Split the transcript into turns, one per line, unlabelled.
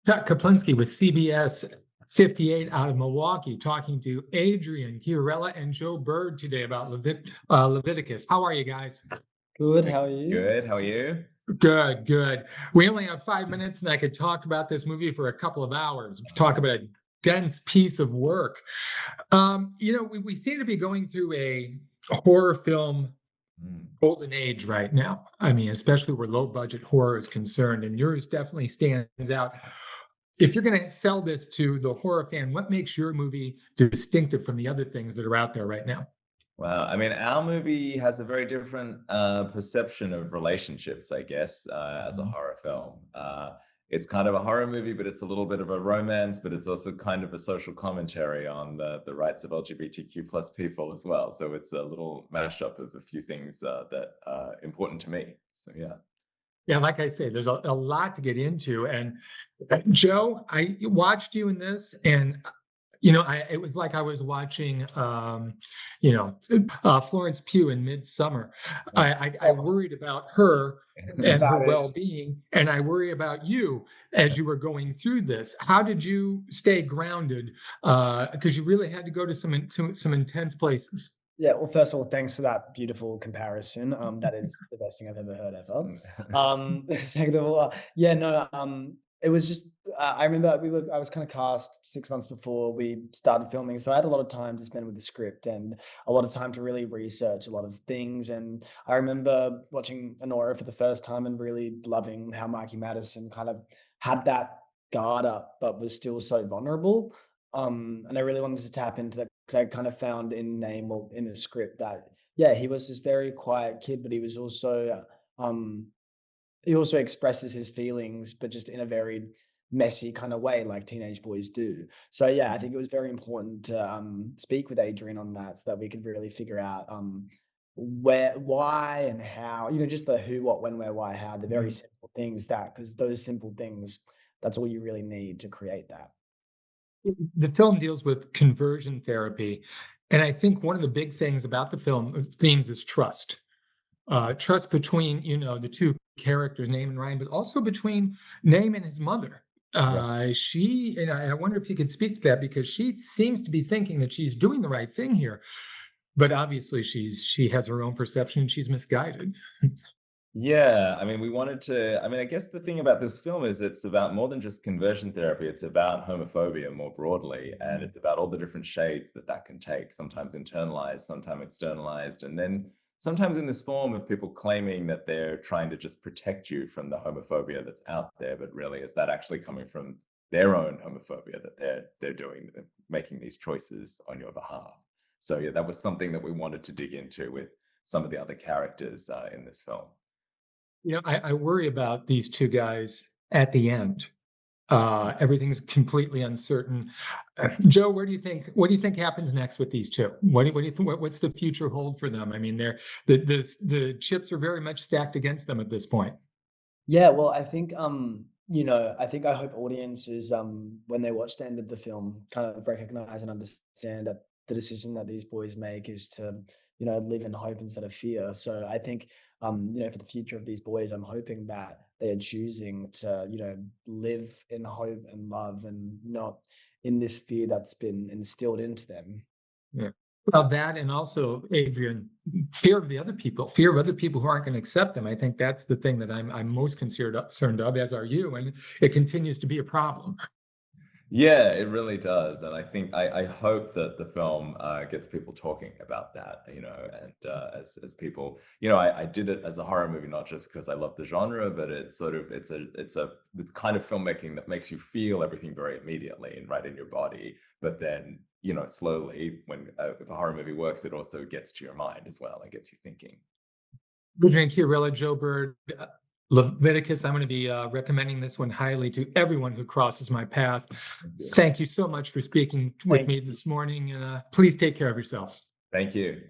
Chuck Koplinski with CBS 58 out of Milwaukee, talking to Adrian, Chiarella, and Joe Bird today about Leviticus. How are you guys?
Good, how are you?
Good. How are you?
Good, good. We only have 5 minutes, and I could talk about this movie for a couple of hours. Talk about a dense piece of work. We seem to be going through a horror film
Mm.
golden age right now. I mean, especially where low budget horror is concerned, and yours definitely stands out. If you're going to sell this to the horror fan, what makes your movie distinctive from the other things that are out there right now?
Wow. I mean, our movie has a very different perception of relationships, I guess, as a horror film. It's kind of a horror movie, but it's a little bit of a romance, but it's also kind of a social commentary on the rights of LGBTQ plus people as well. So it's a little mashup of a few things that are important to me. So yeah.
Yeah, like I say, there's a lot to get into. And Joe, I watched you in this, and it was like I was watching, Florence Pugh in Midsummer. I
Oh,
worried about her and her
that is,
well-being, and I worry about you as you were going through this. How did you stay grounded? Because you really had to go to some intense places.
yeah. Well, first of all, thanks for that beautiful comparison. That is the best thing I've ever heard ever. Second of all, yeah, no, it was just I remember I was kind of cast 6 months before we started filming, so I had a lot of time to spend with the script and a lot of time to really research a lot of things. And I remember watching Honora for the first time and really loving how Mikey Madison kind of had that guard up, but was still so vulnerable. And I really wanted to tap into that because I kind of found in name or in the script that yeah, he was this very quiet kid, but he also expresses his feelings, but just in a very messy kind of way, like teenage boys do. So yeah, I think it was very important to speak with Adrian on that, so that we could really figure out where, why, and how. Just the who, what, when, where, why, how. The very
Mhm.
simple things that, because those simple things, that's all you really need to create that.
The film deals with conversion therapy, and I think one of the big things about the film themes is trust. Trust between the two characters, Name and Ryan, but also between Name and his mother.
Yeah.
She and I wonder if you could speak to that, because she seems to be thinking that she's doing the right thing here, but obviously she has her own perception and she's misguided.
Yeah, I mean, I guess the thing about this film is it's about more than just conversion therapy. It's about homophobia more broadly, and it's about all the different shades that can take, sometimes internalized, sometimes externalized, and then sometimes in this form of people claiming that they're trying to just protect you from the homophobia that's out there, but really is that actually coming from their own homophobia that they're doing, making these choices on your behalf. So yeah, that was something that we wanted to dig into with some of the other characters in this film.
I worry about these two guys at the end. Everything's completely uncertain. Joe, what do you think happens next with these two? What do you think? What's the future hold for them? I mean, the chips are very much stacked against them at this point.
Yeah, well, I think I hope audiences when they watch the end of the film kind of recognize and understand that the decision that these boys make is to, live in hope instead of fear. So I think for the future of these boys, I'm hoping that they are choosing to, live in hope and love and not in this fear that's been instilled into them.
Yeah. Well, that, and also, Adrian, fear of other people who aren't going to accept them. I think that's the thing that I'm most concerned of, as are you, and it continues to be a problem.
Yeah, it really does, and I think I hope that the film gets people talking about that, and as people, I did it as a horror movie not just because I love the genre, but it's the kind of filmmaking that makes you feel everything very immediately and right in your body, but then slowly, when if a horror movie works, it also gets to your mind as well and gets you thinking.
Adrian, Chiarella, Joe Bird, Leviticus. I'm going to be recommending this one highly to everyone who crosses my path.
Thank you.
Thank you so much for speaking with
Thank
me this morning, and please take care of yourselves.
Thank you.